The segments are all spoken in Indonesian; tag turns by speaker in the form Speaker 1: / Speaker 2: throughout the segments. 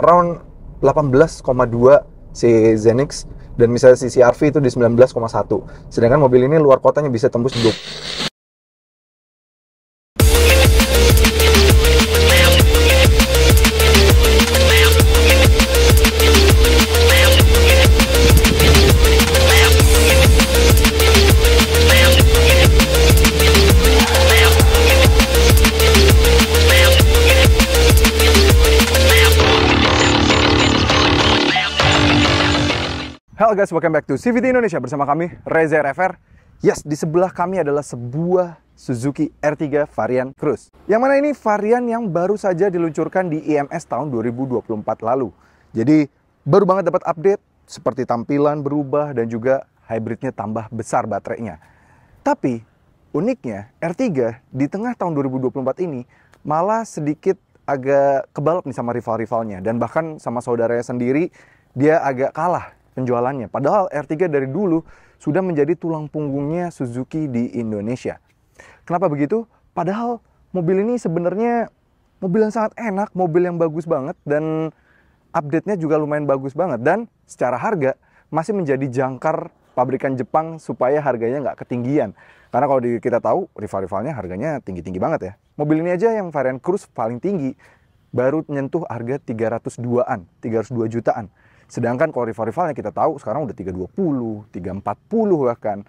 Speaker 1: around 18,2 si Zenix, dan misalnya si CR-V itu di 19,1. Sedangkan mobil ini luar kotanya bisa tembus 20. Halo guys, welcome back to CVT Indonesia bersama kami, Reza RFR. Yes, di sebelah kami adalah sebuah Suzuki R3 varian Cruise. Yang mana ini varian yang baru saja diluncurkan di IMS tahun 2024 lalu. Jadi, baru banget dapat update, seperti tampilan berubah dan juga hybridnya tambah besar baterainya. Tapi, uniknya R3 di tengah tahun 2024 ini malah sedikit agak kebalap nih sama rival-rivalnya. Dan bahkan sama saudaranya sendiri, dia agak kalah penjualannya. Padahal R3 dari dulu sudah menjadi tulang punggungnya Suzuki di Indonesia. Kenapa begitu? Padahal mobil ini sebenarnya mobil yang sangat enak, mobil yang bagus banget, dan update-nya juga lumayan bagus banget. Dan secara harga masih menjadi jangkar pabrikan Jepang supaya harganya nggak ketinggian. Karena kalau kita tahu rival-rivalnya harganya tinggi-tinggi banget ya. Mobil ini aja yang varian Cruise paling tinggi baru menyentuh harga 302-an, 302 jutaan. Sedangkan kalau rival-rivalnya kita tahu sekarang udah 320, 340 bahkan.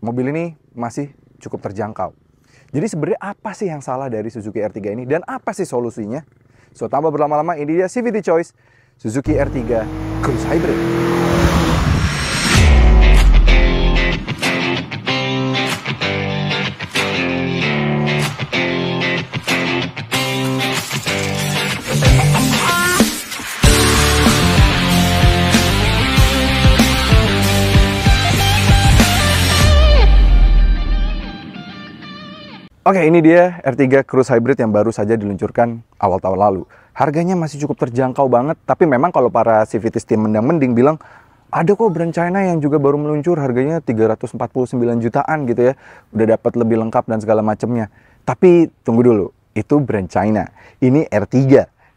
Speaker 1: Mobil ini masih cukup terjangkau. Jadi sebenarnya apa sih yang salah dari Suzuki R3 ini dan apa sih solusinya? So, tanpa berlama-lama, ini dia CVT Choice Suzuki R3 Cruise Hybrid. Oke, ini dia R3 Cruise Hybrid yang baru saja diluncurkan awal tahun lalu. Harganya masih cukup terjangkau banget, tapi memang kalau para CVT team mending bilang, ada kok brand China yang juga baru meluncur, harganya 349 jutaan gitu ya. Udah dapat lebih lengkap dan segala macamnya. Tapi tunggu dulu, itu brand China. Ini R3.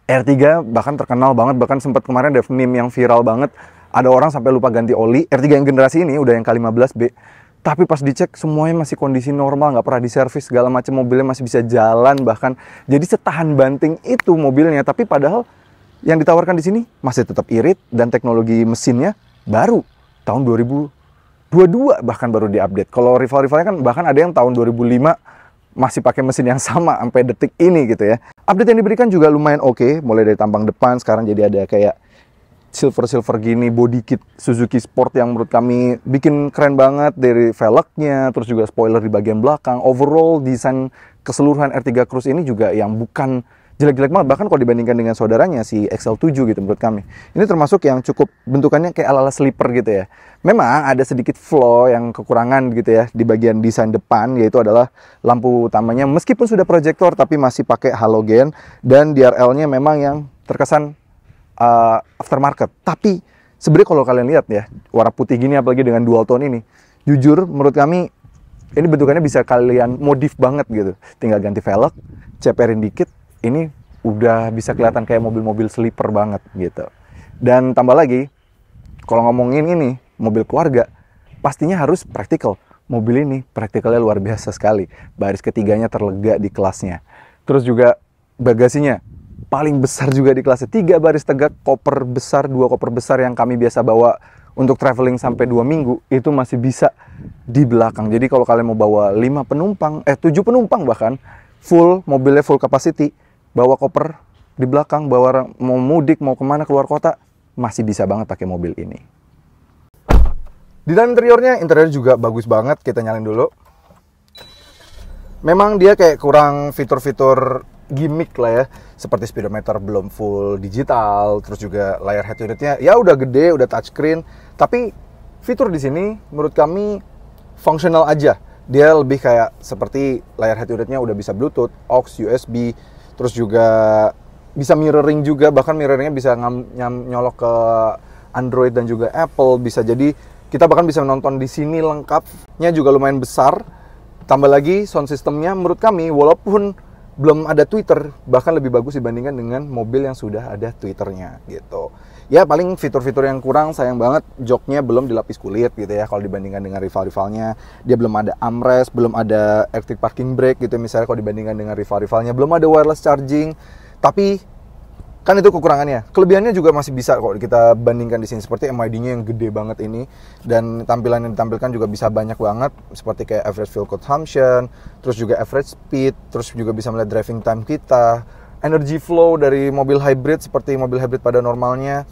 Speaker 1: R3 bahkan terkenal banget, bahkan sempat kemarin ada meme yang viral banget. Ada orang sampai lupa ganti oli. R3 yang generasi ini udah yang K15B. Tapi pas dicek semuanya masih kondisi normal, nggak pernah diservis segala macam, mobilnya masih bisa jalan bahkan. Jadi setahan banting itu mobilnya. Tapi padahal yang ditawarkan di sini masih tetap irit dan teknologi mesinnya baru tahun 2022 bahkan baru diupdate. Kalau rival-rivalnya kan bahkan ada yang tahun 2005 masih pakai mesin yang sama sampai detik ini gitu ya. Update yang diberikan juga lumayan oke, mulai dari tampang depan sekarang jadi ada kayak silver gini body kit Suzuki Sport yang menurut kami bikin keren banget, dari velgnya, terus juga spoiler di bagian belakang. Overall desain keseluruhan R3 Cruise ini juga yang bukan jelek-jelek banget, bahkan kalau dibandingkan dengan saudaranya si XL7 gitu menurut kami. Ini termasuk yang cukup bentukannya kayak ala-ala sleeper gitu ya. Memang ada sedikit flaw yang kekurangan gitu ya di bagian desain depan, yaitu adalah lampu utamanya meskipun sudah proyektor tapi masih pakai halogen, dan DRL-nya memang yang terkesan aftermarket. Tapi sebenarnya kalau kalian lihat ya, warna putih gini apalagi dengan dual tone ini, jujur menurut kami ini bentukannya bisa kalian modif banget gitu. Tinggal ganti velg, ceperin dikit, ini udah bisa kelihatan kayak mobil-mobil sleeper banget gitu. Dan tambah lagi, kalau ngomongin ini mobil keluarga, pastinya harus praktikal. Mobil ini praktikalnya luar biasa sekali. Baris ketiganya terlega di kelasnya. Terus juga bagasinya paling besar juga di kelasnya, 3 baris tegak, koper besar, 2 koper besar yang kami biasa bawa untuk traveling sampai 2 minggu, itu masih bisa di belakang. Jadi kalau kalian mau bawa 7 penumpang bahkan, full, mobilnya full capacity, bawa koper di belakang, mau mudik, mau kemana, keluar kota, masih bisa banget pakai mobil ini. Di dalam interior juga bagus banget, kita nyalain dulu. Memang dia kayak kurang fitur-fitur gimmick lah ya, seperti speedometer belum full digital, terus juga layar head unitnya ya udah gede, udah touchscreen, tapi fitur di sini menurut kami fungsional aja. Dia lebih kayak seperti layar head unitnya udah bisa Bluetooth, aux, USB, terus juga bisa mirroring juga, bahkan mirroringnya bisa nyolok ke Android dan juga Apple, bisa jadi kita bahkan bisa menonton di sini lengkapnya juga lumayan besar. Tambah lagi sound systemnya menurut kami walaupun belum ada Twitter, bahkan lebih bagus dibandingkan dengan mobil yang sudah ada Twitternya gitu. Ya paling fitur-fitur yang kurang, sayang banget joknya belum dilapis kulit gitu ya kalau dibandingkan dengan rival-rivalnya. Dia belum ada armrest, belum ada electric parking brake gitu misalnya kalau dibandingkan dengan rival-rivalnya. Belum ada wireless charging, tapi kan itu kekurangannya. Kelebihannya juga masih bisa kok kita bandingkan di sini, seperti MID-nya yang gede banget ini, dan tampilan yang ditampilkan juga bisa banyak banget, seperti kayak average fuel consumption, terus juga average speed, terus juga bisa melihat driving time kita, energy flow dari mobil hybrid seperti mobil hybrid pada normalnya,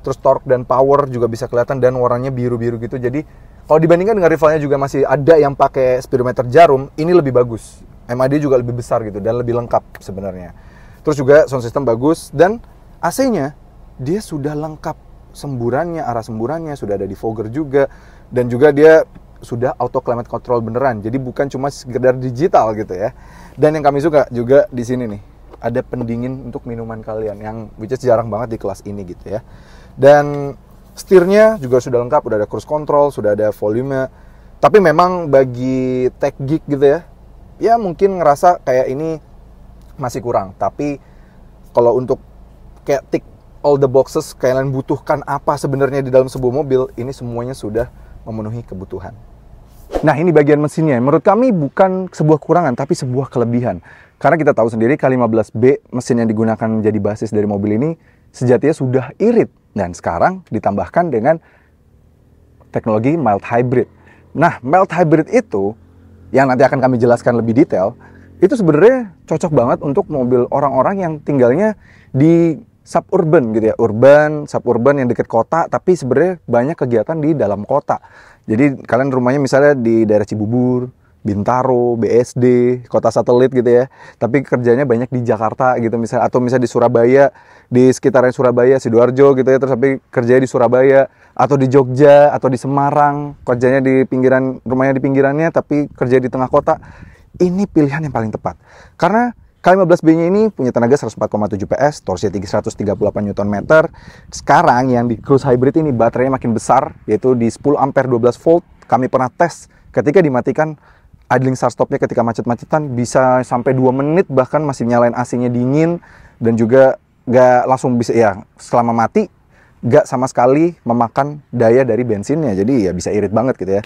Speaker 1: terus torque dan power juga bisa kelihatan, dan warnanya biru-biru gitu. Jadi kalau dibandingkan dengan rivalnya juga masih ada yang pakai speedometer jarum, ini lebih bagus. MID juga lebih besar gitu dan lebih lengkap sebenarnya. Terus juga sound system bagus, dan AC-nya dia sudah lengkap semburannya, arah semburannya sudah ada defogger juga, dan juga dia sudah auto climate control beneran. Jadi bukan cuma sekedar digital gitu ya. Dan yang kami suka juga di sini nih, ada pendingin untuk minuman kalian yang which is jarang banget di kelas ini gitu ya. Dan setirnya juga sudah lengkap, udah ada cruise control, sudah ada volume. Tapi memang bagi tech geek gitu ya mungkin ngerasa kayak ini masih kurang. Tapi kalau untuk kayak tick all the boxes, kalian butuhkan apa sebenarnya di dalam sebuah mobil, ini semuanya sudah memenuhi kebutuhan. Nah, ini bagian mesinnya. Menurut kami bukan sebuah kekurangan, tapi sebuah kelebihan. Karena kita tahu sendiri K15B, mesin yang digunakan menjadi basis dari mobil ini, sejatinya sudah irit. Dan sekarang ditambahkan dengan teknologi mild hybrid. Nah, mild hybrid itu, yang nanti akan kami jelaskan lebih detail, itu sebenarnya cocok banget untuk mobil orang-orang yang tinggalnya di suburban gitu ya, urban, suburban yang dekat kota, tapi sebenarnya banyak kegiatan di dalam kota. Jadi kalian rumahnya misalnya di daerah Cibubur, Bintaro, BSD, kota satelit gitu ya, tapi kerjanya banyak di Jakarta gitu misalnya, atau misalnya di Surabaya, di sekitaran Surabaya, Sidoarjo gitu ya, terus tapi kerjanya di Surabaya, atau di Jogja, atau di Semarang, kerjanya di pinggiran, rumahnya di pinggirannya, tapi kerja di tengah kota. Ini pilihan yang paling tepat. Karena K15B-nya ini punya tenaga 104,7 PS, torsinya 338 Nm. Sekarang yang di Cruise Hybrid ini baterainya makin besar, yaitu di 10 ampere 12 volt. Kami pernah tes ketika dimatikan idling start stopnya ketika macet-macetan bisa sampai 2 menit, bahkan masih nyalain AC-nya dingin, dan juga gak langsung bisa, ya selama mati gak sama sekali memakan daya dari bensinnya. Jadi ya bisa irit banget gitu ya.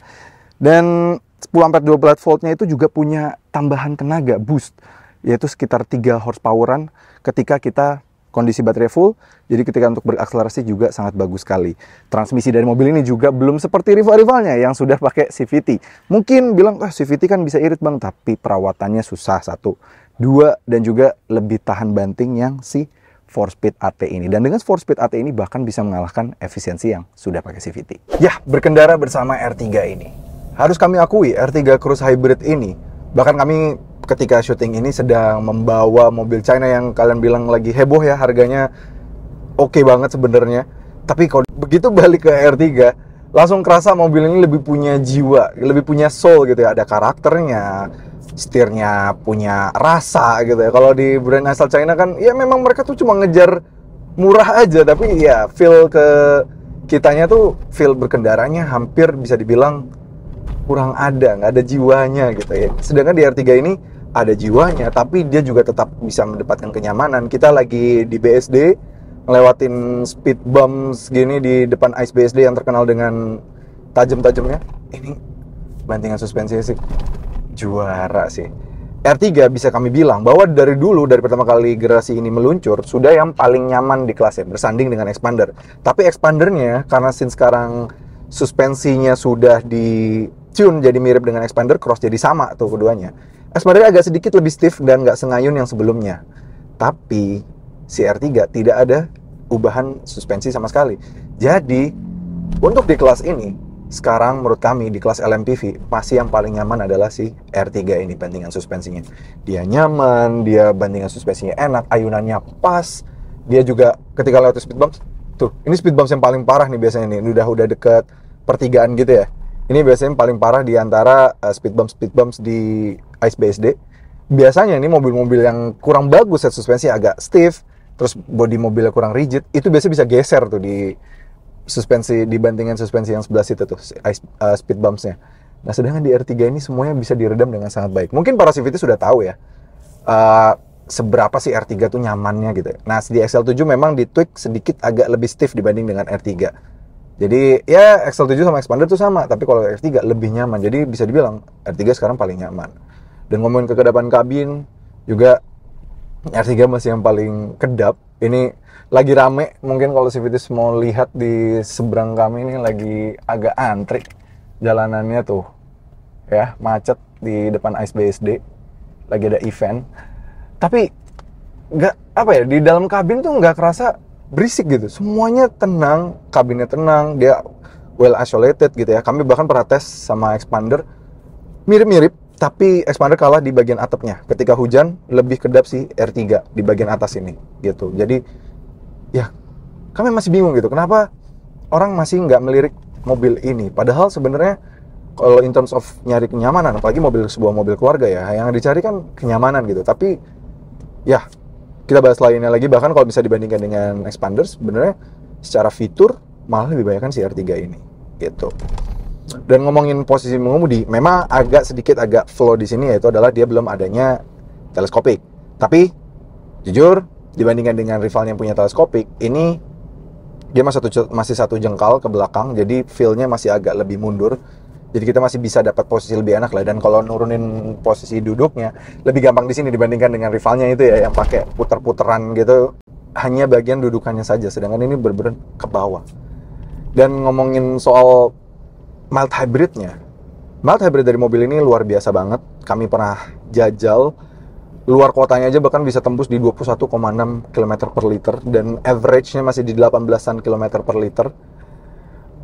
Speaker 1: Dan 10 ampere 12 voltnya itu juga punya tambahan tenaga boost, yaitu sekitar 3 horsepower-an ketika kita kondisi baterai full. Jadi ketika untuk berakselerasi juga sangat bagus sekali. Transmisi dari mobil ini juga belum seperti rival-rivalnya yang sudah pakai CVT. Mungkin bilang, CVT kan bisa irit bang, tapi perawatannya susah, 1. 2, dan juga lebih tahan banting yang si 4-speed AT ini. Dan dengan 4-speed AT ini bahkan bisa mengalahkan efisiensi yang sudah pakai CVT. Ya, berkendara bersama R3 ini, harus kami akui, R3 Cruise Hybrid ini, bahkan kami ketika syuting ini sedang membawa mobil China yang kalian bilang lagi heboh ya, harganya oke banget sebenarnya. Tapi kalau begitu balik ke R3, langsung kerasa mobil ini lebih punya jiwa, lebih punya soul gitu ya. Ada karakternya, setirnya punya rasa gitu ya. Kalau di brand asal China kan, ya memang mereka tuh cuma ngejar murah aja, tapi ya feel ke kitanya tuh, feel berkendaranya hampir bisa dibilang kurang ada, nggak ada jiwanya gitu ya. Sedangkan di R3 ini ada jiwanya, tapi dia juga tetap bisa mendapatkan kenyamanan. Kita lagi di BSD, ngelewatin speed bumps gini di depan ICE BSD yang terkenal dengan tajam-tajamnya. Ini bantingan suspensinya sih juara sih. R3 bisa kami bilang bahwa dari dulu, dari pertama kali generasi ini meluncur, sudah yang paling nyaman di kelasnya, bersanding dengan Expander. Tapi Expandernya, karena since sekarang suspensinya sudah di tune jadi mirip dengan Expander, cross jadi sama tuh keduanya. Expander agak sedikit lebih stiff dan nggak sengayun yang sebelumnya. Tapi si R3 tidak ada ubahan suspensi sama sekali. Jadi untuk di kelas ini, sekarang menurut kami di kelas LMPV masih yang paling nyaman adalah si R3 ini, bandingan suspensinya. Dia nyaman, dia bandingan suspensinya enak, ayunannya pas. Dia juga ketika lewat speed bumps, tuh ini speed bumps yang paling parah nih biasanya nih, udah deket pertigaan gitu ya. Ini biasanya paling parah di antara speed bumps di ICE BSD. Biasanya ini mobil-mobil yang kurang bagus set suspensi, agak stiff, terus bodi mobilnya kurang rigid, itu biasanya bisa geser tuh di suspensi, dibandingkan suspensi yang sebelah situ tuh, speed bumpsnya. Nah sedangkan di R3 ini semuanya bisa diredam dengan sangat baik. Mungkin para CVT sudah tahu ya, seberapa sih R3 tuh nyamannya gitu. Nah, di XL7 memang ditweak sedikit agak lebih stiff dibanding dengan R3. Jadi ya XL7 sama Expander tuh sama, tapi kalau R3 lebih nyaman. Jadi bisa dibilang R3 sekarang paling nyaman. Dan ngomongin kekedapan kabin juga R3 masih yang paling kedap. Ini lagi rame, mungkin kalau Civities mau lihat di seberang kami ini lagi agak antri jalanannya tuh. Ya, macet di depan Ice BSD. Lagi ada event. Tapi nggak apa ya, di dalam kabin tuh nggak kerasa berisik gitu. Semuanya tenang, kabinnya tenang, dia well isolated gitu ya. Kami bahkan pernah tes sama Expander, mirip-mirip, tapi Expander kalah di bagian atapnya. Ketika hujan lebih kedap sih R3 di bagian atas ini gitu. Jadi ya kami masih bingung gitu, kenapa orang masih nggak melirik mobil ini. Padahal sebenarnya kalau in terms of nyari kenyamanan, apalagi sebuah mobil keluarga ya, yang dicari kan kenyamanan gitu. Tapi ya, kita bahas lainnya lagi. Bahkan kalau bisa dibandingkan dengan Expander, sebenarnya secara fitur malah lebih banyak kan si R3 ini gitu. Dan ngomongin posisi mengemudi, memang sedikit agak flow di sini, yaitu adalah dia belum adanya teleskopik. Tapi jujur, dibandingkan dengan rivalnya yang punya teleskopik, ini dia masih satu jengkal ke belakang, jadi feel-nya masih agak lebih mundur. Jadi kita masih bisa dapat posisi lebih enak lah. Dan kalau nurunin posisi duduknya lebih gampang di sini dibandingkan dengan rivalnya itu ya, yang pakai puter-puteran gitu. Hanya bagian dudukannya saja, sedangkan ini bener-bener ke bawah. Dan ngomongin soal mild hybridnya, mild hybrid dari mobil ini luar biasa banget. Kami pernah jajal luar kotanya aja bahkan bisa tembus di 21,6 km per liter, dan average-nya masih di 18-an km per liter.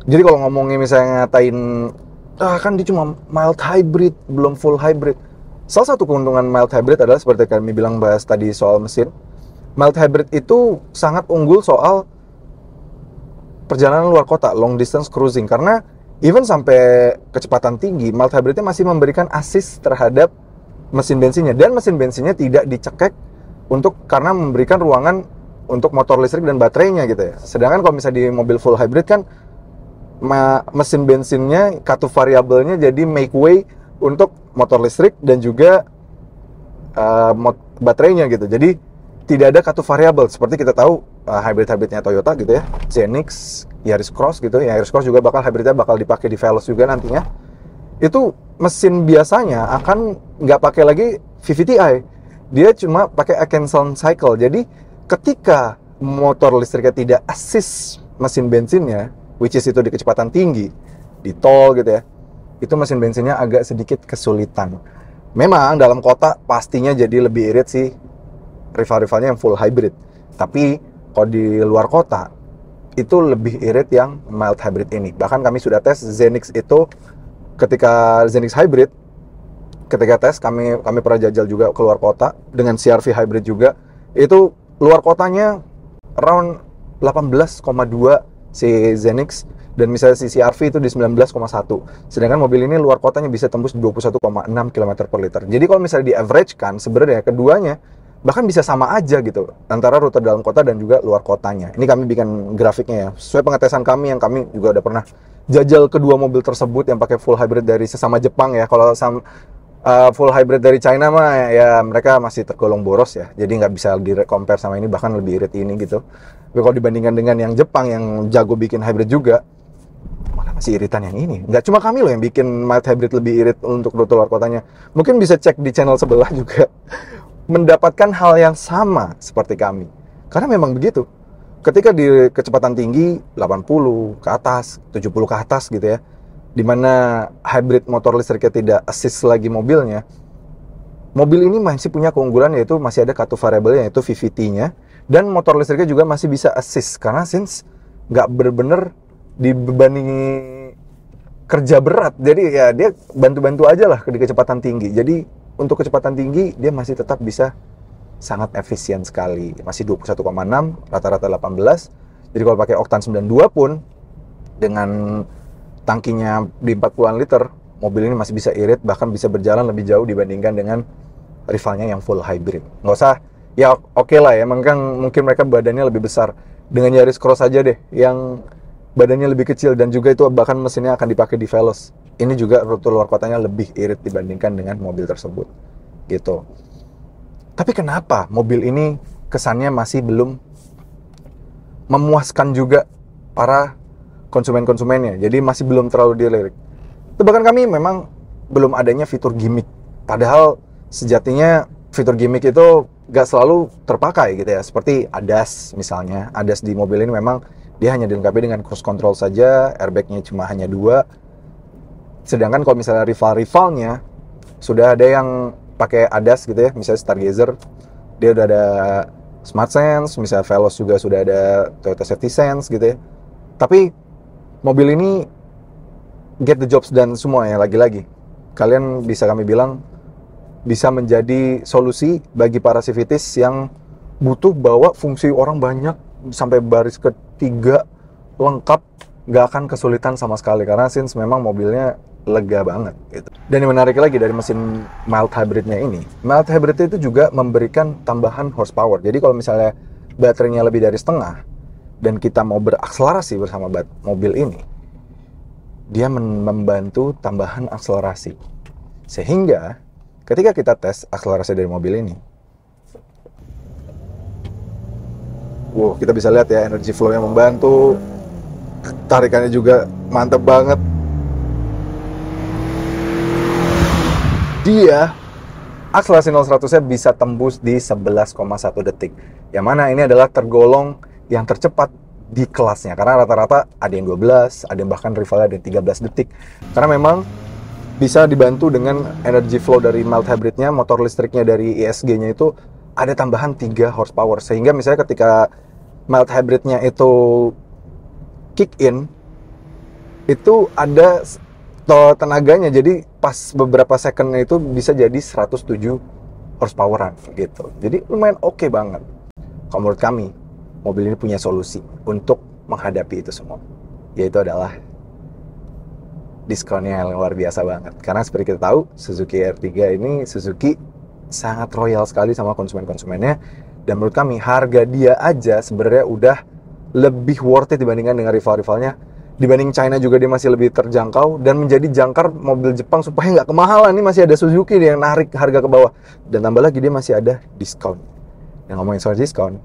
Speaker 1: Jadi kalau ngomongin misalnya ngatain kan dia cuma mild hybrid, belum full hybrid. Salah satu keuntungan mild hybrid adalah seperti kami bilang bahas tadi soal mesin. Mild hybrid itu sangat unggul soal perjalanan luar kota, long distance cruising. Karena even sampai kecepatan tinggi, mild hybridnya masih memberikan assist terhadap mesin bensinnya. Dan mesin bensinnya tidak dicekek karena memberikan ruangan untuk motor listrik dan baterainya gitu ya. Sedangkan kalau misalnya di mobil full hybrid kan mesin bensinnya, cut variabelnya jadi make way untuk motor listrik dan juga baterainya gitu. Jadi tidak ada cut variabel seperti kita tahu hybrid-hybridnya Toyota gitu ya, Zenix, Yaris Cross gitu. Yaris Cross juga hybridnya bakal dipakai di Veloz juga nantinya. Itu mesin biasanya akan nggak pakai lagi VVT-i, dia cuma pakai Atkinson cycle. Jadi ketika motor listriknya tidak assist mesin bensinnya, which is itu di kecepatan tinggi, di tol gitu ya, itu mesin bensinnya agak sedikit kesulitan. Memang dalam kota pastinya jadi lebih irit sih rival-rivalnya yang full hybrid. Tapi kalau di luar kota, itu lebih irit yang mild hybrid ini. Bahkan kami sudah tes Zenix itu, ketika Zenix hybrid, ketika tes kami pernah jajal juga ke luar kota dengan CR-V hybrid juga, itu luar kotanya around 18,2 si Zenix, dan misalnya si CR-V itu di 19,1. Sedangkan mobil ini luar kotanya bisa tembus 21,6 km per liter. Jadi kalau misalnya di average kan, sebenarnya keduanya bahkan bisa sama aja gitu, antara rute dalam kota dan juga luar kotanya. Ini kami bikin grafiknya ya, sesuai pengetesan kami yang kami juga udah pernah jajal kedua mobil tersebut yang pakai full hybrid dari sesama Jepang ya. Kalau full hybrid dari China mah ya mereka masih tergolong boros ya, jadi nggak bisa di-compare sama ini, bahkan lebih irit ini gitu. Tapi kalau dibandingkan dengan yang Jepang yang jago bikin hybrid juga, malah masih iritan yang ini. Nggak cuma kami loh yang bikin mild hybrid lebih irit untuk rute luar kotanya. Mungkin bisa cek di channel sebelah juga, mendapatkan hal yang sama seperti kami. Karena memang begitu. Ketika di kecepatan tinggi 80 ke atas, 70 ke atas gitu ya, dimana hybrid motor listriknya tidak assist lagi mobilnya, mobil ini masih punya keunggulan, yaitu masih ada cut variable yaitu VVT-nya, dan motor listriknya juga masih bisa assist karena since nggak bener-bener dibebani kerja berat, jadi ya dia bantu-bantu aja lah di kecepatan tinggi. Jadi untuk kecepatan tinggi dia masih tetap bisa sangat efisien sekali, masih 21,6, rata-rata 18. Jadi kalau pakai oktan 92 pun dengan tangkinya di 40-an liter, mobil ini masih bisa irit, bahkan bisa berjalan lebih jauh dibandingkan dengan rivalnya yang full hybrid. Nggak usah, ya oke lah ya, mungkin mereka badannya lebih besar. Dengan Yaris Cross aja deh, yang badannya lebih kecil dan juga itu bahkan mesinnya akan dipakai di Veloz. Ini juga rute luar kotanya lebih irit dibandingkan dengan mobil tersebut. Gitu. Tapi kenapa mobil ini kesannya masih belum memuaskan juga para konsumen-konsumennya? Jadi masih belum terlalu dilirik. Tebakan kami memang belum adanya fitur gimmick. Padahal sejatinya fitur gimmick itu gak selalu terpakai gitu ya. Seperti ADAS misalnya. ADAS di mobil ini memang dia hanya dilengkapi dengan cruise control saja, airbagnya cuma hanya 2. Sedangkan kalau misalnya rival-rivalnya sudah ada yang pakai ADAS gitu ya, misalnya Stargazer, dia udah ada Smart Sense, misalnya Veloz juga sudah ada Toyota Safety Sense gitu ya. Tapi mobil ini get the jobs done semua ya, lagi-lagi. Kalian bisa kami bilang bisa menjadi solusi bagi para civities yang butuh bawa fungsi orang banyak sampai baris ketiga lengkap, nggak akan kesulitan sama sekali karena since memang mobilnya lega banget gitu. Dan yang menarik lagi dari mesin mild hybridnya ini, mild hybrid itu juga memberikan tambahan horsepower. Jadi kalau misalnya baterainya lebih dari setengah dan kita mau berakselerasi bersama mobil ini, dia membantu tambahan akselerasi. Sehingga ketika kita tes akselerasi dari mobil ini, wow, kita bisa lihat ya energy flow-nya membantu, tarikannya juga mantep banget. Dia akselerasi 0-100-nya bisa tembus di 11,1 detik. Yang mana ini adalah tergolong yang tercepat di kelasnya. Karena rata-rata ada yang 12, ada yang bahkan rivalnya ada yang 13 detik. Karena memang bisa dibantu dengan energy flow dari mild hybridnya, motor listriknya dari ISG-nya itu ada tambahan 3 horsepower. Sehingga misalnya ketika mild hybridnya itu kick in, itu ada tenaganya, jadi pas beberapa secondnya itu bisa jadi 107 horsepoweran gitu. Jadi lumayan oke banget. Kalau menurut kami, mobil ini punya solusi untuk menghadapi itu semua, yaitu adalah diskonnya yang luar biasa banget. Karena seperti kita tahu, Suzuki R3 ini Suzuki sangat royal sekali sama konsumen-konsumennya. Dan menurut kami, harga dia aja sebenarnya udah lebih worth it dibandingkan dengan rival-rivalnya. Dibanding China juga dia masih lebih terjangkau dan menjadi jangkar mobil Jepang supaya nggak kemahalan. Ini masih ada Suzuki yang narik harga ke bawah. Dan tambah lagi dia masih ada diskon. Yang ngomongin soal diskon,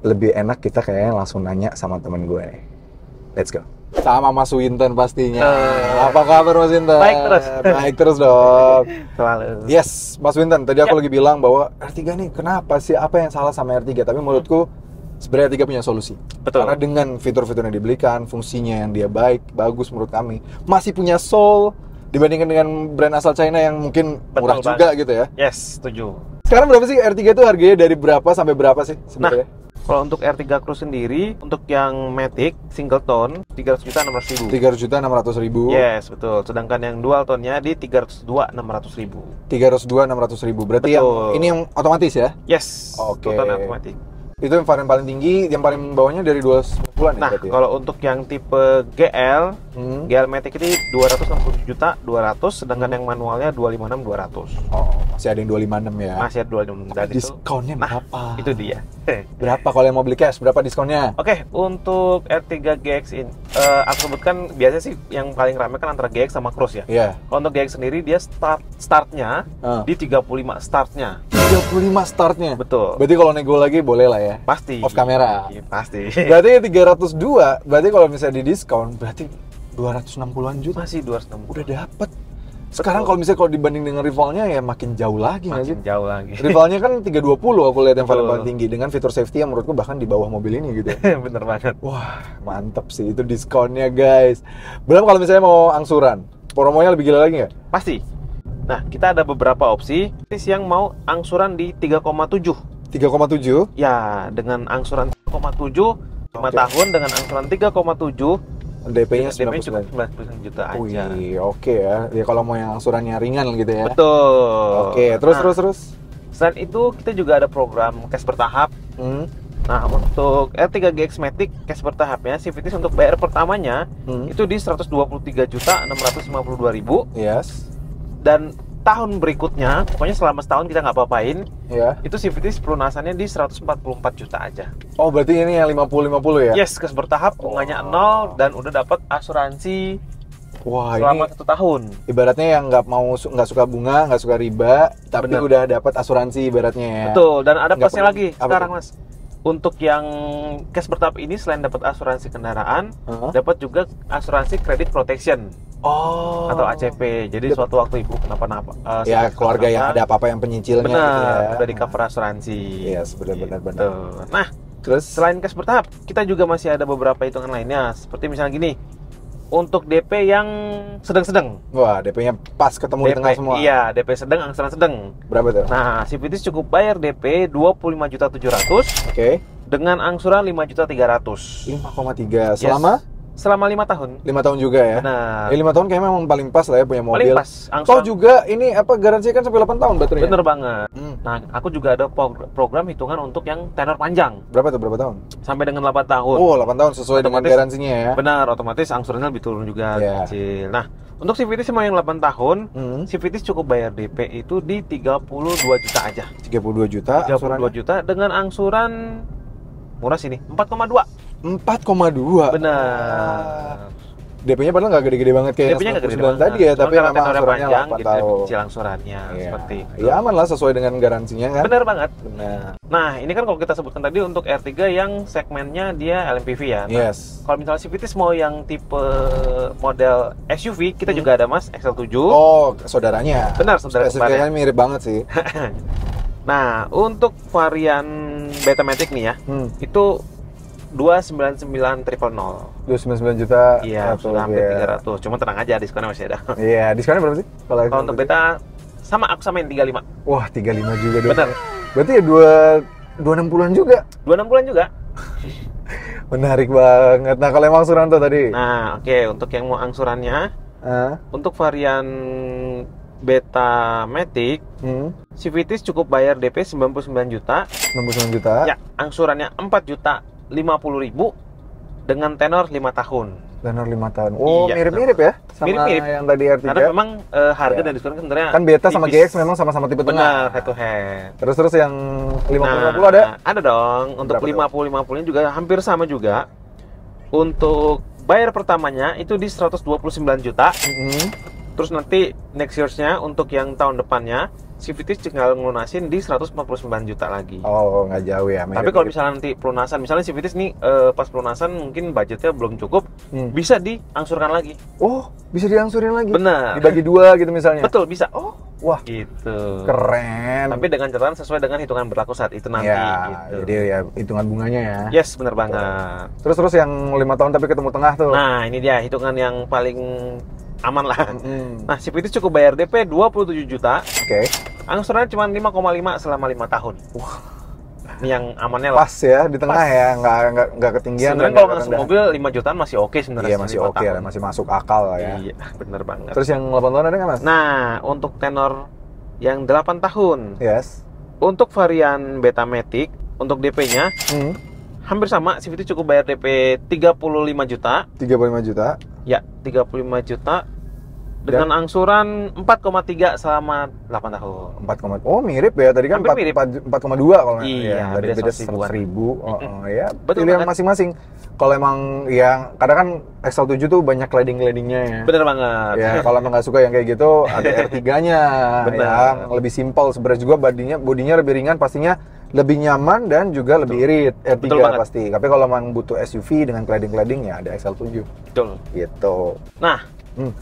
Speaker 1: lebih enak kita kayaknya langsung nanya sama temen gue nih. Let's go. Sama Mas Winton pastinya. Apa kabar Mas Winton?
Speaker 2: Baik terus.
Speaker 1: Baik terus dong.
Speaker 2: Selalu.
Speaker 1: Yes, Mas Winton. Tadi aku lagi bilang bahwa R3 nih kenapa sih? Apa yang salah sama R3? Tapi menurutku sebenarnya R3 punya solusi.
Speaker 2: Betul.
Speaker 1: Karena dengan fitur-fitur yang dibelikan, fungsinya yang dia baik, bagus menurut kami. Masih punya soul dibandingkan dengan brand asal China yang mungkin murah juga gitu ya.
Speaker 2: Yes, setuju.
Speaker 1: Sekarang berapa sih R3 itu harganya dari berapa sampai berapa sih sebenarnya?
Speaker 2: Kalau untuk R3 Cruise sendiri, untuk yang Matic single tone 300.600.000.
Speaker 1: 300.600.000.
Speaker 2: Yes, betul. Sedangkan yang dual tone-nya di 302.600.000.
Speaker 1: 302.600.000. Berarti yang ini yang otomatis ya?
Speaker 2: Yes.
Speaker 1: Oke.
Speaker 2: Dual tone automatic.
Speaker 1: Itu yang varian paling tinggi, yang paling bawahnya dari 290-an ya
Speaker 2: Nah,
Speaker 1: berarti ya?
Speaker 2: kalau untuk yang tipe GL, GL Matic ini 267.200.000, sedangkan yang manualnya 256.200.
Speaker 1: Oh, masih ada yang 256 ya?
Speaker 2: Masih ada 256 dan
Speaker 1: Diskonnya berapa?
Speaker 2: Itu dia.
Speaker 1: Berapa kalau yang mau beli cash? Berapa diskonnya?
Speaker 2: Oke, untuk R3 GX ini, aku sebutkan biasanya sih yang paling ramai kan antara GX sama Cruise ya.
Speaker 1: Iya.
Speaker 2: Kalau untuk GX sendiri dia startnya di 35 startnya.
Speaker 1: 35 startnya?
Speaker 2: Betul.
Speaker 1: Berarti kalau nego lagi boleh lah ya?
Speaker 2: Pasti.
Speaker 1: Off kamera?
Speaker 2: Iya, pasti.
Speaker 1: Berarti 302, berarti kalau misalnya di diskon, berarti 260-an juta?
Speaker 2: Masih 260.
Speaker 1: Udah dapet. Sekarang kalau misalnya kalau dibanding dengan rivalnya ya makin jauh lagi nggak sih?
Speaker 2: Makin jauh lagi.
Speaker 1: Rivalnya kan 320 aku lihat yang paling tinggi dengan fitur safety yang menurutku bahkan di bawah mobil ini gitu.
Speaker 2: Bener banget.
Speaker 1: Wah, mantep sih itu diskonnya guys. Belum kalau misalnya mau angsuran, promonya lebih gila lagi nggak?
Speaker 2: Pasti. Nah, kita ada beberapa opsi yang mau angsuran di 3,7.
Speaker 1: 3,7?
Speaker 2: Ya, dengan angsuran 3,7 5 tahun dengan angsuran 3,7
Speaker 1: DP-nya
Speaker 2: DP cukup
Speaker 1: 99
Speaker 2: juta aja.
Speaker 1: Wih, oke ya. Ya kalau mau yang angsurannya ringan gitu ya.
Speaker 2: Betul.
Speaker 1: Oke, terus.
Speaker 2: Selain itu kita juga ada program cash bertahap. Nah, untuk R3 GX Matic cash bertahapnya, civities untuk bayar pertamanya itu di 123.652.000.
Speaker 1: Yes.
Speaker 2: Dan tahun berikutnya, pokoknya selama setahun kita nggak apa-apain, itu civities pelunasannya di 144 juta aja.
Speaker 1: Oh, berarti ini yang 50-50 ya?
Speaker 2: Yes, cash bertahap, bunganya 0 dan udah dapat asuransi
Speaker 1: Wah,
Speaker 2: selama
Speaker 1: ini
Speaker 2: 1 tahun.
Speaker 1: ibaratnya yang nggak suka bunga, nggak suka riba, tapi
Speaker 2: Bener.
Speaker 1: udah dapat asuransi ibaratnya ya.
Speaker 2: Betul, dan ada
Speaker 1: Nggak
Speaker 2: plusnya
Speaker 1: perlu-
Speaker 2: lagi
Speaker 1: apa
Speaker 2: sekarang
Speaker 1: tuh?
Speaker 2: Mas. Untuk yang cash bertahap ini selain dapat asuransi kendaraan,
Speaker 1: Hah?
Speaker 2: dapat juga asuransi credit protection
Speaker 1: Oh.
Speaker 2: atau ACP. Jadi suatu waktu ibu kenapa-napa,
Speaker 1: Ya,
Speaker 2: sedang
Speaker 1: keluarga yang
Speaker 2: kenapa-napa,
Speaker 1: ada apa-apa yang penyicilnya
Speaker 2: benar,
Speaker 1: gitu ya.
Speaker 2: udah di cover asuransi.
Speaker 1: Yes, benar-benar
Speaker 2: Gitu. Nah,
Speaker 1: Terus
Speaker 2: selain cash bertahap, kita juga masih ada beberapa hitungan lainnya. Seperti misalnya gini, untuk DP yang sedang-sedang.
Speaker 1: wah, DP-nya pas ketemu di tengah semua.
Speaker 2: Iya, DP sedang, angsuran sedang.
Speaker 1: Berapa tuh?
Speaker 2: Nah, Civities cukup bayar DP 25.700.000
Speaker 1: Oke.
Speaker 2: dengan angsuran 5.300.000.
Speaker 1: 5,3
Speaker 2: Yes.
Speaker 1: selama
Speaker 2: Selama 5 tahun.
Speaker 1: 5 tahun juga ya.
Speaker 2: Benar.
Speaker 1: 5 tahun kayaknya memang paling pas lah ya punya mobil.
Speaker 2: Paling pas.
Speaker 1: Toh
Speaker 2: Angsuran
Speaker 1: juga ini apa garansi kan sampai 8 tahun baterainya.
Speaker 2: bener banget.
Speaker 1: Hmm.
Speaker 2: Nah, aku juga ada program hitungan untuk yang tenor panjang
Speaker 1: Berapa tuh? Berapa tahun?
Speaker 2: sampai dengan 8 tahun.
Speaker 1: Oh, 8 tahun sesuai dengan
Speaker 2: Otomatis-
Speaker 1: garansinya ya.
Speaker 2: Benar, otomatis angsurannya lebih turun juga,
Speaker 1: Iya.
Speaker 2: kecil. Nah, untuk Civities mau yang 8 tahun,
Speaker 1: Hmm.
Speaker 2: Civities cukup bayar DP itu di 32 juta aja.
Speaker 1: 32 juta
Speaker 2: 32
Speaker 1: angsurannya.
Speaker 2: juta dengan angsuran murah sini, 4,2.
Speaker 1: 4,2.
Speaker 2: Benar.
Speaker 1: DP-nya padahal nggak gede-gede banget kayak
Speaker 2: DP-nya nggak gede
Speaker 1: 99
Speaker 2: banget.
Speaker 1: tadi ya,
Speaker 2: Cuma
Speaker 1: tapi
Speaker 2: karena
Speaker 1: memang
Speaker 2: tenornya
Speaker 1: angsurannya
Speaker 2: panjang,
Speaker 1: 8
Speaker 2: jadi lebih
Speaker 1: tahun.
Speaker 2: kecil angsurannya,
Speaker 1: Iya.
Speaker 2: seperti itu.
Speaker 1: Ya aman lah sesuai dengan garansinya kan.
Speaker 2: Benar banget.
Speaker 1: Benar.
Speaker 2: Nah, ini kan kalau kita sebutkan tadi untuk R3 yang segmennya dia LMPV ya. Nah,
Speaker 1: Yes.
Speaker 2: kalau misalnya Civities mau yang tipe model SUV, kita juga ada Mas, XL7.
Speaker 1: Oh, saudaranya.
Speaker 2: Benar, saudara
Speaker 1: Spesifikasinya
Speaker 2: kembarnya.
Speaker 1: mirip banget sih.
Speaker 2: Nah, untuk varian Betamatic nih ya, itu 299.000.
Speaker 1: 299 juta.
Speaker 2: Iya,
Speaker 1: satu,
Speaker 2: sudah hampir
Speaker 1: ya.
Speaker 2: 300. Cuma tenang aja, diskonnya masih ada.
Speaker 1: Iya, diskonnya berapa sih?
Speaker 2: Kalau untuk beta sama, aku samain 35.
Speaker 1: Wah, 35 juga dong.
Speaker 2: Benar.
Speaker 1: Berarti ya 260-an juga.
Speaker 2: 26 bulan juga.
Speaker 1: Menarik banget. Nah, kalau emang Suranto tadi.
Speaker 2: Nah, oke, untuk yang mau angsurannya,
Speaker 1: Ah,
Speaker 2: untuk varian Betamatic, Civities cukup bayar DP 99 juta.
Speaker 1: 69 juta.
Speaker 2: Ya, angsurannya 4.050.000 dengan tenor 5 tahun.
Speaker 1: Tenor 5 tahun. Oh,
Speaker 2: Iya,
Speaker 1: mirip-mirip ya sama
Speaker 2: Mirip-mirip.
Speaker 1: yang tadi R3.
Speaker 2: Karena memang harga
Speaker 1: Ya.
Speaker 2: dan diskon sebenarnya
Speaker 1: Kan Beta sama
Speaker 2: tipis.
Speaker 1: GX memang sama-sama tipe
Speaker 2: Benar,
Speaker 1: tengah.
Speaker 2: head to head.
Speaker 1: Terus yang 50-50 ada?
Speaker 2: Ada dong. Untuk
Speaker 1: Berapa tuh?
Speaker 2: 50-50 juga hampir sama juga. Untuk bayar pertamanya itu di 129 juta. Terus nanti next years-nya untuk yang tahun depannya Civities tinggal ngelunasin di 149 juta lagi.
Speaker 1: Oh, nggak jauh ya.
Speaker 2: Tapi kalau misalnya nanti pelunasan, misalnya Civities nih pas pelunasan mungkin budgetnya belum cukup, bisa diangsurkan lagi.
Speaker 1: Oh, bisa diangsurin lagi?
Speaker 2: Benar.
Speaker 1: Dibagi 2 gitu misalnya?
Speaker 2: Betul, bisa.
Speaker 1: Oh, wah,
Speaker 2: Gitu.
Speaker 1: keren.
Speaker 2: Tapi dengan catatan sesuai dengan hitungan berlaku saat itu nanti.
Speaker 1: Ya,
Speaker 2: gitu.
Speaker 1: jadi ya hitungan bunganya ya.
Speaker 2: Yes, benar banget.
Speaker 1: Terus yang 5 tahun tapi ketemu tengah tuh.
Speaker 2: Nah, ini dia hitungan yang paling aman lah.
Speaker 1: Mm-mm.
Speaker 2: Nah, Civities cukup bayar DP 27 juta.
Speaker 1: Oke.
Speaker 2: Angsurannya cuma 5,5 selama 5 tahun. Ini yang amannya lah.
Speaker 1: Pas ya di tengah
Speaker 2: Pas.
Speaker 1: ya, nggak ketinggian.
Speaker 2: Sebenarnya
Speaker 1: dan
Speaker 2: kalau
Speaker 1: nggak
Speaker 2: ngasih
Speaker 1: kerendahan.
Speaker 2: mobil 5 jutaan masih oke sebenarnya.
Speaker 1: Iya, masih
Speaker 2: 5
Speaker 1: oke
Speaker 2: tahun.
Speaker 1: lah, masih masuk akal lah ya.
Speaker 2: Iya, bener banget.
Speaker 1: Terus yang 8 tahun ada nggak mas?
Speaker 2: Nah, untuk tenor yang 8 tahun,
Speaker 1: Yes.
Speaker 2: untuk varian Betamatic, untuk DP-nya
Speaker 1: Hmm.
Speaker 2: hampir sama. Civities cukup bayar DP 35 juta.
Speaker 1: 35 juta.
Speaker 2: Ya, 35 juta dengan angsuran 4,3 selama 8 tahun.
Speaker 1: 4, oh mirip ya, tadi kan
Speaker 2: Hampir mirip.
Speaker 1: 4,2 kalau nggak
Speaker 2: Iya,
Speaker 1: ya, tadi
Speaker 2: beda
Speaker 1: beda
Speaker 2: 100
Speaker 1: 100 ribu. Ya,
Speaker 2: Betul
Speaker 1: pilihan
Speaker 2: banget.
Speaker 1: masing-masing. Kalau emang yang kadang kan XL7 tuh banyak cladding-claddingnya ya.
Speaker 2: Bener banget.
Speaker 1: Ya, kalau emang nggak suka yang kayak gitu, ada R3-nya
Speaker 2: Bener.
Speaker 1: yang lebih simpel. Sebenarnya juga bodinya lebih ringan, pastinya lebih nyaman dan juga lebih irit. R3
Speaker 2: Betul banget.
Speaker 1: pasti. Tapi kalau emang butuh SUV dengan cladding-cladding ya ada XL7.
Speaker 2: Betul.
Speaker 1: Gitu.
Speaker 2: Nah,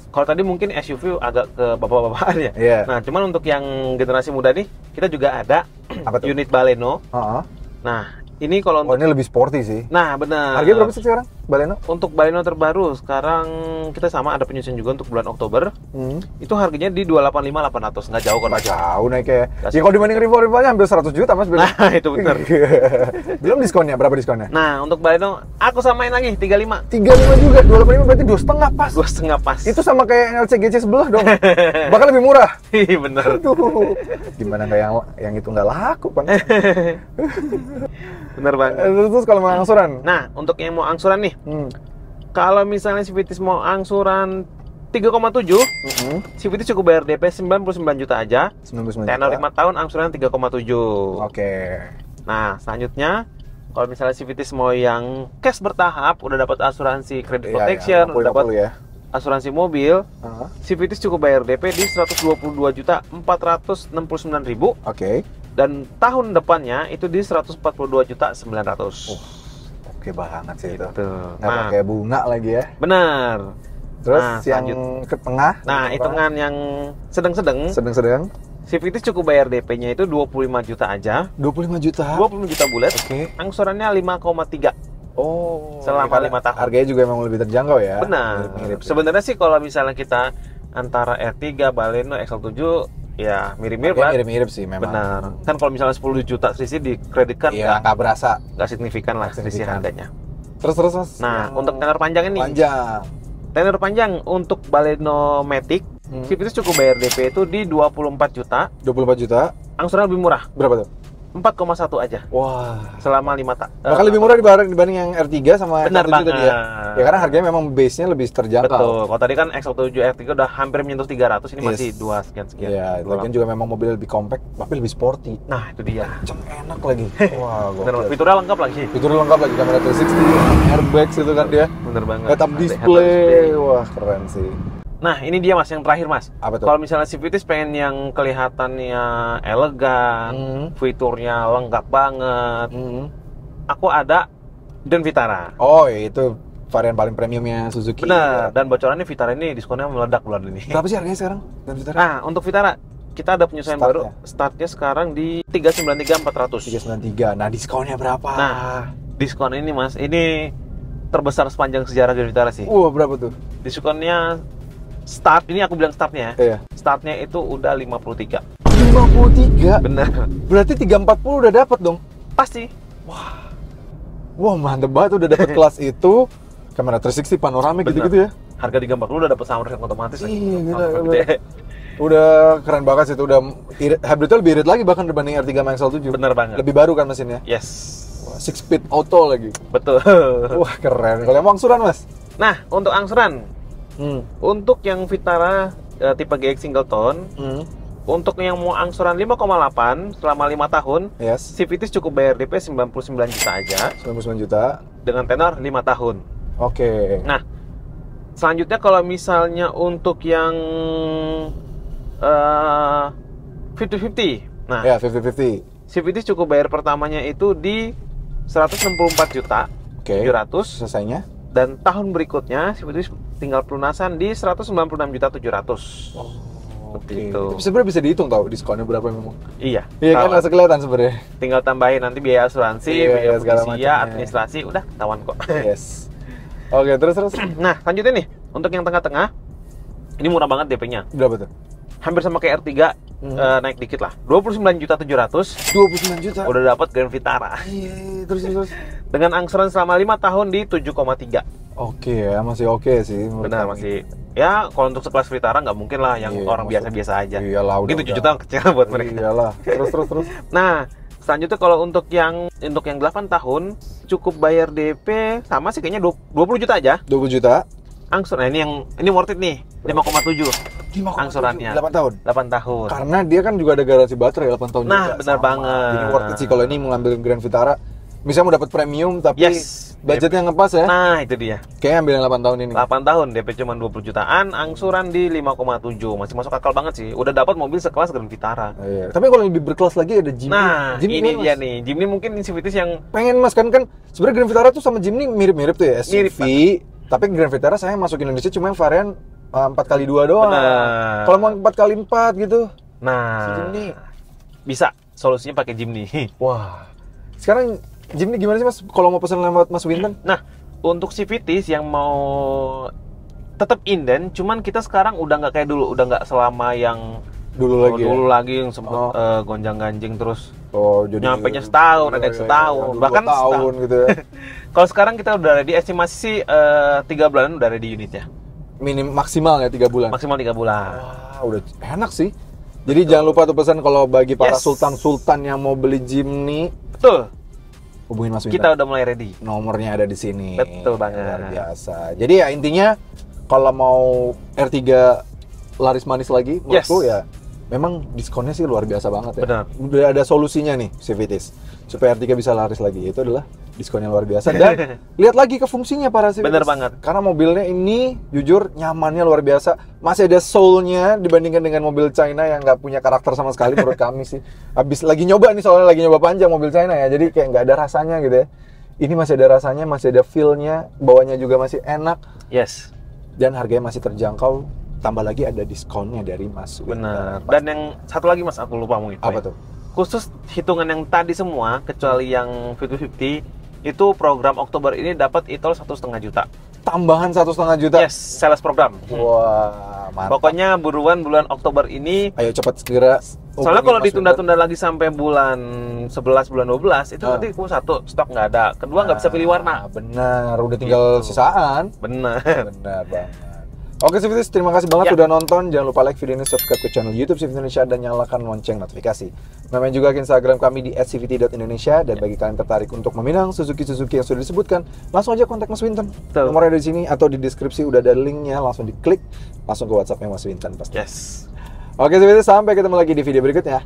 Speaker 2: kalau tadi mungkin SUV agak ke bapak-bapakan ya.
Speaker 1: Iya.
Speaker 2: Nah, cuman untuk yang generasi muda nih, kita juga ada
Speaker 1: Apa tuh?
Speaker 2: unit Baleno.
Speaker 1: Heeh.
Speaker 2: Nah, ini kalau
Speaker 1: Oh,
Speaker 2: untuk
Speaker 1: ini lebih sporty sih.
Speaker 2: Nah, benar.
Speaker 1: Harganya berapa sih sekarang, Baleno?
Speaker 2: Untuk Baleno terbaru sekarang kita sama ada penyusun juga untuk bulan Oktober. Itu harganya di 285.800, nggak jauh kan?
Speaker 1: Nggak jauh naiknya.
Speaker 2: Nggak
Speaker 1: Ya kalau dibanding rival-rivalnya hampir 100 juta mas.
Speaker 2: Nah, itu benar.
Speaker 1: Belum diskonnya, berapa diskonnya?
Speaker 2: Nah, untuk Baleno aku samain lagi 35.
Speaker 1: 35 juga, 285 berarti 2,5 pas.
Speaker 2: 2,5 pas.
Speaker 1: Itu sama kayak LCGC sebelah dong. Bahkan lebih murah.
Speaker 2: Iya bener.
Speaker 1: Aduh, gimana nggak yang itu nggak laku kan?
Speaker 2: Bener banget.
Speaker 1: Terus kalau mau angsuran?
Speaker 2: Nah, untuk yang mau angsuran nih,
Speaker 1: Hmm.
Speaker 2: kalau misalnya Civities mau angsuran 3,7, Civities cukup bayar DP 99 juta aja.
Speaker 1: 99
Speaker 2: Tenor
Speaker 1: juta.
Speaker 2: 5 tahun angsuran 3,7.
Speaker 1: Oke.
Speaker 2: Nah, selanjutnya kalau misalnya Civities mau yang cash bertahap, udah dapat asuransi credit
Speaker 1: Iya,
Speaker 2: protection,
Speaker 1: iya,
Speaker 2: udah dapat
Speaker 1: 50 ya.
Speaker 2: asuransi mobil, Civities cukup bayar DP di 122.469.000.
Speaker 1: Oke.
Speaker 2: Dan tahun depannya itu di 142.900.000.
Speaker 1: Oke banget sih itu.
Speaker 2: Gitu.
Speaker 1: Nggak pakai bunga lagi ya.
Speaker 2: Benar.
Speaker 1: Terus
Speaker 2: Nah,
Speaker 1: yang ke tengah?
Speaker 2: Nah, hitungan yang sedang-sedang.
Speaker 1: Sedang-sedang.
Speaker 2: Civities cukup bayar DP-nya itu 25 juta aja.
Speaker 1: 25 juta?
Speaker 2: 25 juta bulat.
Speaker 1: Oke.
Speaker 2: Angsurannya 5,3.
Speaker 1: Oh.
Speaker 2: Selama 5 tahun.
Speaker 1: Harganya juga emang lebih terjangkau ya?
Speaker 2: Benar.
Speaker 1: Mirip-mirip.
Speaker 2: Sebenarnya sih kalau misalnya kita antara R3, Baleno, XL7 ya mirip-mirip lah.
Speaker 1: Mirip-mirip sih memang.
Speaker 2: Benar. Kan kalau misalnya 10 juta selisih dikreditkan
Speaker 1: iya, nggak berasa.
Speaker 2: nggak signifikan lah selisih harganya.
Speaker 1: Terus Mas.
Speaker 2: Nah, untuk tenor panjang ini.
Speaker 1: Panjang.
Speaker 2: Tenor panjang untuk Baleno Matic, Civities cukup bayar DP itu di 24 juta.
Speaker 1: 24 juta.
Speaker 2: Angsuran lebih murah.
Speaker 1: Berapa tuh?
Speaker 2: 4,1 aja.
Speaker 1: Wah.
Speaker 2: Selama 5 tahun.
Speaker 1: Bahkan lebih murah dibanding yang R3 sama
Speaker 2: Benar
Speaker 1: XL7 tadi ya.
Speaker 2: banget.
Speaker 1: Ya karena harganya memang base-nya lebih terjangkau.
Speaker 2: Betul. Kalau tadi kan XL7 R3 udah hampir menyentuh 300, ini
Speaker 1: Yes.
Speaker 2: masih 2 sekian.
Speaker 1: Iya, lagian juga memang mobil lebih compact, tapi lebih sporty.
Speaker 2: Nah, itu dia.
Speaker 1: Enak lagi. Wah,
Speaker 2: Bener,
Speaker 1: gokil.
Speaker 2: fiturnya lengkap lagi.
Speaker 1: Fiturnya lengkap lagi, kamera 360, airbags itu kan dia.
Speaker 2: Bener banget.
Speaker 1: Head-up
Speaker 2: Ada
Speaker 1: display. Wah, keren sih.
Speaker 2: Nah, ini dia Mas yang terakhir Mas.
Speaker 1: Apa tuh?
Speaker 2: Kalau misalnya Civities pengen yang kelihatannya elegan, fiturnya lengkap banget, aku ada Grand Vitara.
Speaker 1: Oh, itu varian paling premiumnya Suzuki.
Speaker 2: Benar. Dan bocorannya Vitara ini diskonnya meledak bulan ini.
Speaker 1: Berapa sih harganya sekarang? Dan Vitara?
Speaker 2: Nah, untuk Vitara kita ada penyesuaian
Speaker 1: Startnya?
Speaker 2: baru. Startnya sekarang di 393.400.
Speaker 1: 393. Nah, diskonnya berapa?
Speaker 2: Nah, diskon ini Mas, ini terbesar sepanjang sejarah Grand Vitara sih.
Speaker 1: Berapa tuh?
Speaker 2: Diskonnya start, ini aku bilang startnya ya.
Speaker 1: Iya.
Speaker 2: Startnya itu udah 53.
Speaker 1: 53?
Speaker 2: Bener.
Speaker 1: Berarti 340 udah dapat dong?
Speaker 2: Pasti.
Speaker 1: Wah, mantep banget udah dapat kelas itu. Kamera 360 panoramik
Speaker 2: Bener.
Speaker 1: gitu-gitu ya.
Speaker 2: Harga 340 udah dapet soundtrack otomatis.
Speaker 1: Iya, gila,
Speaker 2: Soundtrack
Speaker 1: gila.
Speaker 2: gede.
Speaker 1: Udah keren banget sih itu, udah hybridnya lebih irit lagi bahkan dibanding R3 sama XL7.
Speaker 2: Bener banget.
Speaker 1: Lebih baru kan mesinnya.
Speaker 2: Yes.
Speaker 1: 6 speed auto lagi.
Speaker 2: Betul.
Speaker 1: Wah, keren. Kalau yang mau angsuran, Mas?
Speaker 2: Nah, untuk angsuran. Untuk yang Vitara tipe GX single tone, untuk yang mau angsuran 5,8 selama 5 tahun,
Speaker 1: Yes.
Speaker 2: Civities cukup bayar DP 99 juta aja
Speaker 1: 99 juta.
Speaker 2: dengan tenor 5 tahun.
Speaker 1: Oke.
Speaker 2: Nah, selanjutnya kalau misalnya untuk yang 50-50. Nah,
Speaker 1: Ya, 50-50.
Speaker 2: Civities cukup bayar pertamanya itu di 164 juta
Speaker 1: Oke.
Speaker 2: 700,
Speaker 1: Selesainya?
Speaker 2: dan tahun berikutnya Civities tinggal pelunasan di 196 juta 700.
Speaker 1: Oke.
Speaker 2: Gitu.
Speaker 1: Tapi sebenarnya bisa dihitung tahu diskonnya berapa memang.
Speaker 2: Iya.
Speaker 1: Iya kan
Speaker 2: Tahu.
Speaker 1: langsung kelihatan sebenarnya.
Speaker 2: Tinggal tambahin nanti biaya asuransi,
Speaker 1: Iya,
Speaker 2: biaya
Speaker 1: segala
Speaker 2: polisi,
Speaker 1: macamnya.
Speaker 2: administrasi, udah ketahuan kok.
Speaker 1: Yes. Oke, terus.
Speaker 2: Nah, lanjutin nih. Untuk yang tengah-tengah, ini murah banget DP-nya.
Speaker 1: Berapa tuh?
Speaker 2: Hampir sama kayak R3, naik dikit lah. 29 juta 700,
Speaker 1: 29 juta.
Speaker 2: udah dapat Grand Vitara.
Speaker 1: Iya, terus.
Speaker 2: Dengan angsuran selama 5 tahun di 7,3.
Speaker 1: Oke ya, masih oke sih. menurut
Speaker 2: Benar,
Speaker 1: kami.
Speaker 2: masih. Ya, kalau untuk sekelas Vitara nggak mungkin lah yang
Speaker 1: Iya,
Speaker 2: orang
Speaker 1: maksud-
Speaker 2: biasa-biasa aja.
Speaker 1: Iyalah,
Speaker 2: Mungkin
Speaker 1: udah-
Speaker 2: 7 juta kecil buat mereka.
Speaker 1: Iyalah. Terus.
Speaker 2: Nah, selanjutnya kalau untuk yang 8 tahun cukup bayar DP sama sih kayaknya 20 juta aja.
Speaker 1: 20 juta.
Speaker 2: Angsuran ini worth it nih. 5,7 angsurannya.
Speaker 1: 8 tahun.
Speaker 2: 8 tahun.
Speaker 1: Karena dia kan juga ada garansi baterai 8 tahun
Speaker 2: Nah,
Speaker 1: juga.
Speaker 2: benar
Speaker 1: Sama.
Speaker 2: banget.
Speaker 1: Jadi worth it sih kalau ini mau ngambil Grand Vitara. Misalnya mau dapat premium tapi
Speaker 2: Yes.
Speaker 1: budgetnya ngepas ya.
Speaker 2: Nah, itu dia.
Speaker 1: Kayaknya ambil yang 8 tahun ini.
Speaker 2: 8 tahun DP cuma 20 jutaan, angsuran di 5,7. Masih masuk akal banget sih. Udah dapat mobil sekelas Grand Vitara.
Speaker 1: Iya. Tapi kalau lebih berkelas lagi ada Jimny.
Speaker 2: Nah,
Speaker 1: Jimny
Speaker 2: ini
Speaker 1: gimana,
Speaker 2: dia
Speaker 1: Mas?
Speaker 2: nih. Jimny mungkin Civities yang
Speaker 1: Pengen Mas kan sebenarnya Grand Vitara tuh sama Jimny mirip-mirip tuh ya,
Speaker 2: Mirip
Speaker 1: SUV. Tapi Grand Vitara saya masuk Indonesia cuma yang varian 4x2 doang.
Speaker 2: Benar.
Speaker 1: Kalau mau 4x4 gitu.
Speaker 2: nah,
Speaker 1: Si Jimny.
Speaker 2: bisa solusinya pakai Jimny.
Speaker 1: Wah. Sekarang Jimny gimana sih Mas kalau mau pesan lewat Mas Winton?
Speaker 2: Nah, untuk Civities yang mau tetap inden, cuman kita sekarang udah nggak kayak dulu, udah nggak selama yang
Speaker 1: Dulu lagi.
Speaker 2: dulu
Speaker 1: Ya?
Speaker 2: lagi yang sempet gonjang-ganjing terus
Speaker 1: Jadi
Speaker 2: nyampenya setahun, ada yang setahun, bahkan
Speaker 1: tahun gitu ya.
Speaker 2: Kalau sekarang kita udah ready, estimasi sih 3 bulan udah ready unitnya.
Speaker 1: Minim maksimal ya 3 bulan.
Speaker 2: Maksimal 3 bulan.
Speaker 1: Wah, udah enak sih. Jadi jangan lupa tuh pesan kalau bagi para
Speaker 2: Yes.
Speaker 1: sultan-sultan yang mau beli Jimny,
Speaker 2: Betul.
Speaker 1: hubungin Mas Winton.
Speaker 2: Kita udah mulai ready.
Speaker 1: Nomornya ada di sini.
Speaker 2: Betul banget.
Speaker 1: Luar biasa. Jadi ya intinya kalau mau R3 laris manis lagi, menurutku
Speaker 2: Yes.
Speaker 1: ya memang diskonnya sih luar biasa banget ya.
Speaker 2: Benar.
Speaker 1: Udah ada solusinya nih Civities supaya R3 bisa laris lagi. Itu adalah diskonnya luar biasa dan lihat lagi ke fungsinya para Civities.
Speaker 2: Bener banget.
Speaker 1: Karena mobilnya ini jujur nyamannya luar biasa. Masih ada soul-nya dibandingkan dengan mobil China yang nggak punya karakter sama sekali menurut kami sih. Habis lagi nyoba nih soalnya lagi nyoba panjang mobil China ya. Jadi kayak nggak ada rasanya gitu ya. Ini masih ada rasanya, masih ada feel-nya, bawanya juga masih enak.
Speaker 2: Yes.
Speaker 1: Dan harganya masih terjangkau, tambah lagi ada diskonnya dari Mas Winter.
Speaker 2: Benar. Dan yang satu lagi Mas, aku lupa mau
Speaker 1: Apa tuh?
Speaker 2: Khusus hitungan yang tadi semua, kecuali yang 50-50, itu program Oktober ini dapat e-tol 1,5 juta.
Speaker 1: Tambahan 1,5 juta?
Speaker 2: Yes, sales program.
Speaker 1: Wah, mantap.
Speaker 2: Pokoknya buruan bulan Oktober ini.
Speaker 1: Ayo cepat segera.
Speaker 2: Soalnya kalau
Speaker 1: Mas
Speaker 2: ditunda-tunda lagi sampai bulan 11, bulan 12, itu nanti satu, stok nggak ada. Kedua, nggak bisa pilih warna.
Speaker 1: Benar, udah tinggal
Speaker 2: Gitu.
Speaker 1: sisaan.
Speaker 2: Benar.
Speaker 1: Benar banget. Oke Civities, terima kasih banget udah nonton. Jangan lupa like video ini, subscribe ke channel YouTube Civities Indonesia, dan nyalakan lonceng notifikasi. Main juga ke Instagram kami di @cvt.indonesia. Dan bagi kalian tertarik untuk meminang Suzuki yang sudah disebutkan, langsung aja kontak Mas Winton. Nomornya ada di sini atau di deskripsi udah ada linknya, langsung diklik, langsung ke WhatsAppnya Mas Winton pasti.
Speaker 2: Yes.
Speaker 1: Oke Civities, sampai ketemu lagi di video berikutnya.